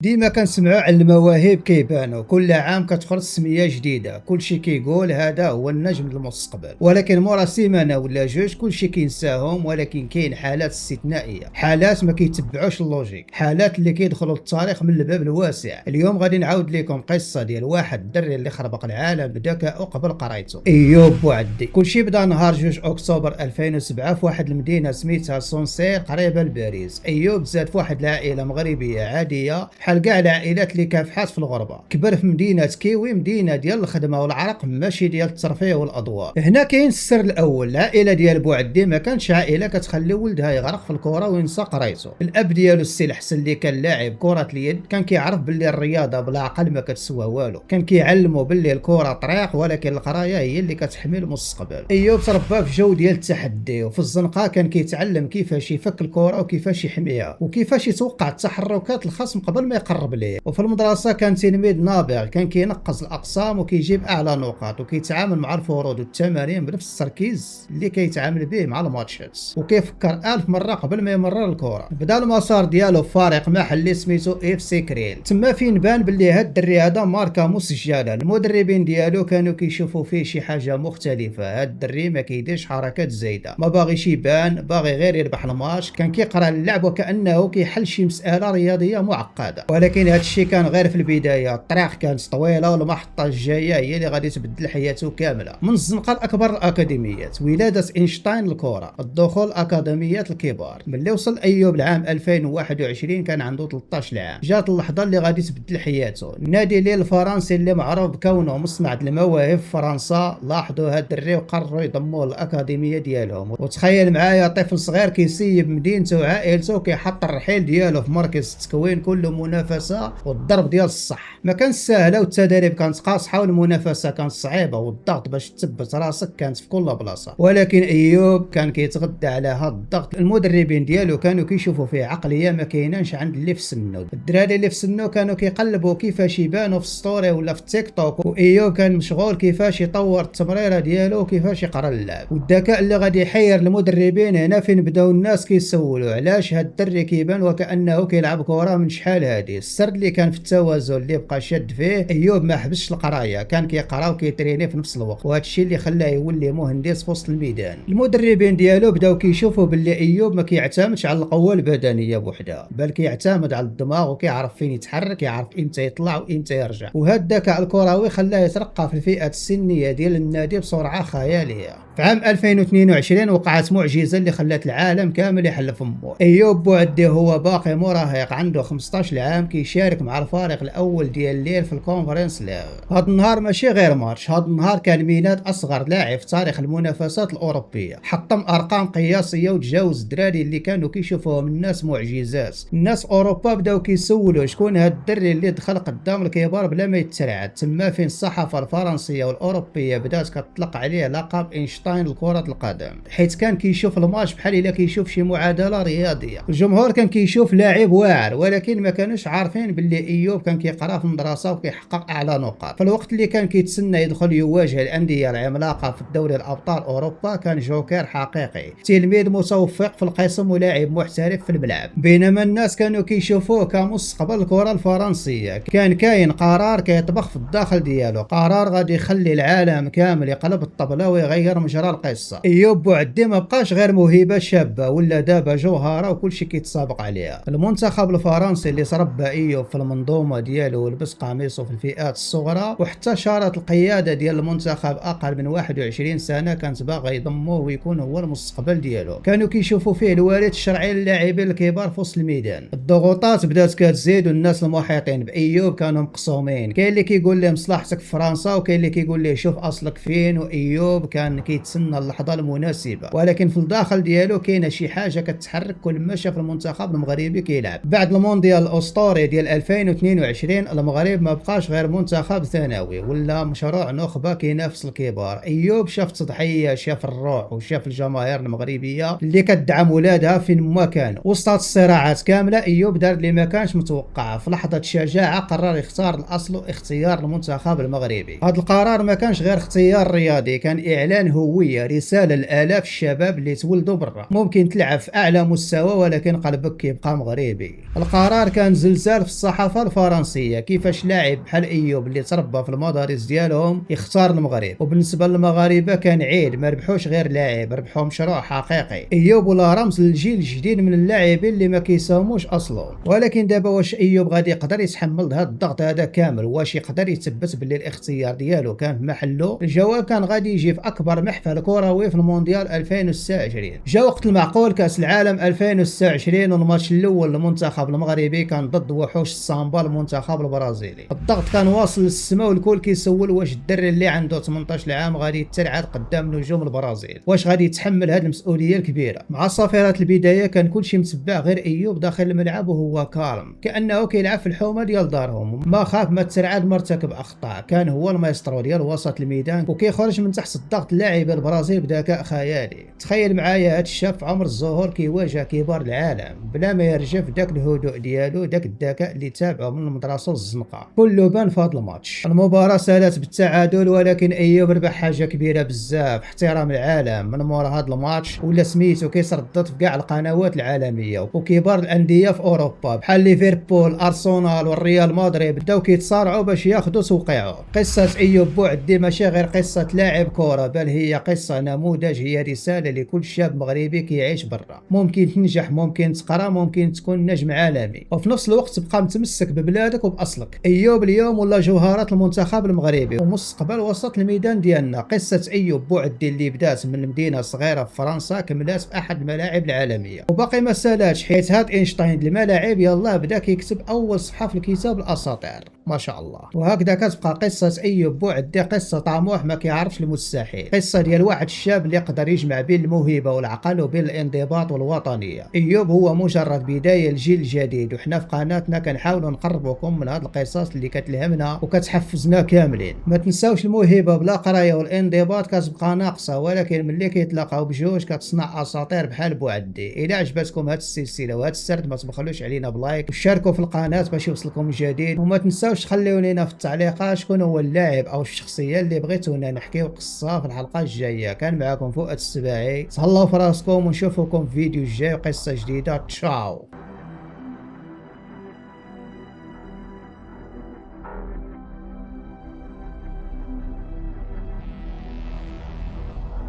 ديما كنسمعوا على المواهب كيبانوا كل عام كتخرج سميه جديده، كلشي كيقول هذا هو النجم المستقبل، ولكن مورا سيمانه ولا جوج كلشي كينساهم. ولكن كاين حالات استثنائيه، حالات ما كيتبعوش اللوجيك، حالات اللي كيدخلوا للتاريخ من الباب الواسع. اليوم غادي نعاود لكم قصه ديال واحد الدري اللي خربق العالم بذكائه قبل قرايته، ايوب بوعدي. كلشي بدا نهار 2 اكتوبر 2007 في واحد المدينه سميتها سونسير قريبه لباريس. ايوب زاد في واحد العائله مغربيه عاديه بحال كاع العائلات اللي كافحات في الغربه. كبر في مدينه كيوي، مدينه ديال الخدمه والعرق ماشي ديال الترفيه والاضواء. هنا كاين السر الاول، العائله ديال بوعدي ما كانش عائله كتخلي ولدها يغرق في الكره وينسى قرايته. الاب ديالو السي الحسن اللي كان لاعب كره اليد كان كيعرف باللي الرياضه بلا عقل ما كتسوى والو، كان كيعلمو باللي الكره طريق ولكن القرايه هي اللي كتحمي المستقبل. ايوب تربى في جو ديال التحدي، وفي الزنقه كان كيتعلم كيفاش يفك الكره وكيفاش يحميها وكيفاش يتوقع تحركات الخصم قبل ما يقرب ليه. وفي المدرسه كان تلميذ نابغ، كان كينقص الاقسام وكيجيب اعلى نقاط وكيتعامل مع الفروض والتمارين بنفس التركيز اللي كيتعامل به مع الماتشات، وكيفكر 1000 مره قبل ما يمرر الكره. بدا المسار ديالو في فريق محلي سميتو اف سي كريل، تما فين بان باللي هاد الدري هذا ماركه مسجله. المدربين ديالو كانوا كيشوفوا فيه شي حاجه مختلفه، هاد الدري ما كيديرش حركات زايده، ما باغيش يبان، باغي غير يربح الماتش. كان كيقرا اللعب وكانه كيحل شي مساله رياضيه معقده. ولكن هاد الشيء كان غير في البدايه، الطريق كانت طويله والمحطه الجايه هي اللي غادي تبدل حياته كامله. من الزنقه الاكبر الاكاديميات، ولاده اينشتاين للكره، الدخول اكاديميات الكبار. ملي وصل ايوب لعام 2021 كان عنده 13 عام، جات اللحظه اللي غادي تبدل حياته. النادي ليل الفرنسي اللي معروف بكونه مصنع المواهب في فرنسا لاحظوا هاد الدري وقرروا يضموه للاكاديميه ديالهم. وتخيل معايا طفل صغير كيسيب مدينته وعائلته كيحط الرحيل ديالو في مركز التكوين كله منافسه والضرب ديال الصح ما كانش ساهله، والتدريب كانت قاصحه والمنافسه كانت صعيبه والضغط باش تثبت راسك كانت في كل بلاصه. ولكن ايوب كان كيتغدى على هذا الضغط. المدربين ديالو كانوا كيشوفوا فيه عقليه ما كايناش عند اللي في سنو. الدراري اللي في سنو كانوا كيقلبوا كيفاش يبانوا في ستوري ولا في تيك توك، وايوب كان مشغول كيفاش يطور التمريره ديالو وكيفاش يقرا اللعب. والذكاء اللي غادي يحير المدربين هنا فين بداو الناس كيسولوا علاش هاد الدري كيبان وكانه كيلعب كره من شحال هادي. السر اللي كان في التوازن اللي بقى شاد فيه. ايوب ما حبسش القرايه، كان كيقرا وكيتريني في نفس الوقت، وهذا الشيء اللي خلاه يولي مهندس في وسط الميدان. المدربين ديالو بداو كيشوفوا باللي ايوب ما كيعتمدش على القوه البدنيه بوحدها، بل كيعتمد على الدماغ وكيعرف فين يتحرك، يعرف امتى يطلع وامتى يرجع. وهذا الذكاء الكروي خلاه يترقى في الفئات السنيه ديال النادي بسرعه خياليه. في عام 2022 وقعت معجزه اللي خلات العالم كامل يحل فمه. ايوب بوعدي هو باقي مراهق عنده 15 عام كيشارك مع الفريق الاول ديال الليل في الكونفرنس ليغ. هذا النهار ماشي غير ماتش، هذا النهار كان ميلاد اصغر لاعب في تاريخ المنافسات الاوروبيه، حطم ارقام قياسيه وتجاوز الدراري اللي كانوا كيشوفوهم الناس معجزات. الناس اوروبا بداو كيسولوا شكون هذا الدري اللي دخل قدام الكبار بلا ما يترعد. تما فين الصحافه الفرنسيه والاوروبيه بدات كتطلق عليه لقب اينشتاين لكره القدم، حيث كان كيشوف الماتش بحال الا كيشوف شي معادله رياضيه. الجمهور كان كيشوف لاعب واعر، ولكن ما كانوش عارفين باللي ايوب كان كيقرا في المدرسه وكيحقق اعلى نقاط. في الوقت اللي كان كيتسنى يدخل يواجه الانديه العملاقه في الدوري الابطال اوروبا كان جوكر حقيقي، تلميذ متوفق في القسم ولاعب محترف في الملعب. بينما الناس كانوا كيشوفوه كمستقبل الكره الفرنسيه، كان كاين قرار كيطبخ في الداخل ديالو، قرار غادي يخلي العالم كامل يقلب الطبله ويغير مجرى القصه. ايوب بوعدي ما بقاش غير موهبه شابه، ولا دابا جوهره وكلشي كيتسابق عليها. المنتخب الفرنسي اللي تربى ايوب في المنظومه ديالو ولبس قميصه في الفئات الصغرى، وحتى شارت القياده ديال المنتخب اقل من 21 سنه كانت باغا يضموه ويكون هو المستقبل ديالو. كانوا كيشوفوا فيه الوارث الشرعي للاعبين الكبار في وسط الميدان. الضغوطات بدات كتزيد والناس المحيطين بايوب كانوا مقسومين، كاين اللي كيقول له مصلحتك في فرنسا وكاين اللي كيقول له شوف اصلك فين. وايوب كان كيتسنى اللحظه المناسبه، ولكن في الداخل ديالو كاينه شي حاجه كتحرك كل ما شاف المنتخب المغربي كيلعب. بعد المونديال الاسطوري ديال 2022 المغرب ما بقاش غير منتخب ثانوي، ولا مشروع نخبه كينافس الكبار. ايوب شاف التضحيه، شاف الروح، وشاف الجماهير المغربيه اللي كتدعم ولادها فين ما كانوا. وسط الصراعات كامله ايوب دار اللي ما كانش متوقع، في لحظه شجاعه قرر يختار الاصل واختيار المنتخب المغربي. هذا القرار ما كانش غير اختيار رياضي، كان اعلان هويه، رساله لالاف الشباب اللي تولدوا برا. ممكن تلعب في اعلى مستوى ولكن قلبك كيبقى مغربي. القرار كان زلزال في الصحافة الفرنسية كيفاش لاعب بحال ايوب اللي تربى في المدارس ديالهم يختار المغرب. وبالنسبة للمغاربة كان عيد، ما ربحوش غير لاعب، ربحوا مشروع حقيقي. ايوب ولا رمز للجيل الجديد من اللاعبين اللي ما كيساهموش اصلا. ولكن دابا واش ايوب غادي يقدر يتحمل هذا الضغط هذا كامل؟ واش يقدر يثبت باللي الاختيار ديالو كان في محله؟ الجواب كان غادي يجي في اكبر محفل كروي في المونديال 2026. جا وقت المعقول كاس العالم 2026 والماتش الاول للمنتخب المغربي كان ضد وحوش السامبا المنتخب البرازيلي. الضغط كان واصل للسماء والكل كيسول واش الدري اللي عنده 18 عام غادي يترعد قدام نجوم البرازيل، واش غادي يتحمل هذه المسؤوليه الكبيره. مع صافرات البدايه كان كلشي متبع غير ايوب داخل الملعب وهو كالم كانه كيلعب في الحومه ديال دارهم، ما خاف ما ترعد مرتكب اخطاء. كان هو المايسترو ديال وسط الميدان وكيخرج من تحت الضغط لاعب البرازيل بذكاء خيالي. تخيل معايا هذا الشاب في عمر الزهور كيواجه كبار العالم بلا ما يرجف داك الهدوء ديالو، داك الذكاء اللي تابعه من المدرسه والزنقه، كله بان في هذا الماتش. المباراه سالت بالتعادل ولكن ايوب ربح حاجه كبيره بزاف، احترام العالم. من مورا هذا الماتش ولا سميتو كيسردد في كاع القنوات العالميه، وكبار الانديه في اوروبا بحال ليفربول، ارسنال والريال مدريد بداو كيتصارعوا باش ياخذوا توقيعه. قصه ايوب بوعدي ماشي غير قصه لاعب كره، بل هي قصه نموذج، هي رساله لكل شاب مغربي كيعيش برا. ممكن تنجح، ممكن تقرا، ممكن تكون نجم عالمي، وفي نفس الوقت تبقى متمسك ببلادك وباصلك. ايوب اليوم ولا جوهرة المنتخب المغربي ومستقبل وسط الميدان ديالنا. قصه ايوب بوعدي اللي بدات من مدينه صغيره في فرنسا كملات في احد الملاعب العالميه وباقي ما سالاتش، حيت هاد اينشتاين الملاعب يلاه بدا كيكتب اول صفحه في الكتاب الاساطير ما شاء الله. وهكذا كتبقى قصه ايوب بوعدي قصه طموح ما كيعرفش المستحيل، قصه ديال واحد الشاب اللي يقدر يجمع بين الموهبه والعقل وبين الانضباط والوطنيه. ايوب هو مجرد بدايه لجيل جديد، وحنا في قناتنا كنحاولوا نقربوكم من هاد القصص اللي كتلهمنا وكتحفزنا كاملين. ما تنساوش الموهبه بلا قرايه والانضباط كتبقى ناقصه، ولكن ملي كيتلاقاو بجوج كتصنع اساطير بحال بوعدي. الى عجبتكم هاد السلسله وهاد السرد ما تبخلوش علينا بلايك وشاركوا في القناه باش يوصلكم الجديد، وما تنساوش تخليو لينا في التعليقات شكون هو اللاعب او الشخصيه اللي بغيتونا نحكيو قصه في الحلقه الجايه. كان معكم فؤاد السباعي، تهلاو في راسكم ونشوفكم في فيديو جاي وقصه جديده. تشاو.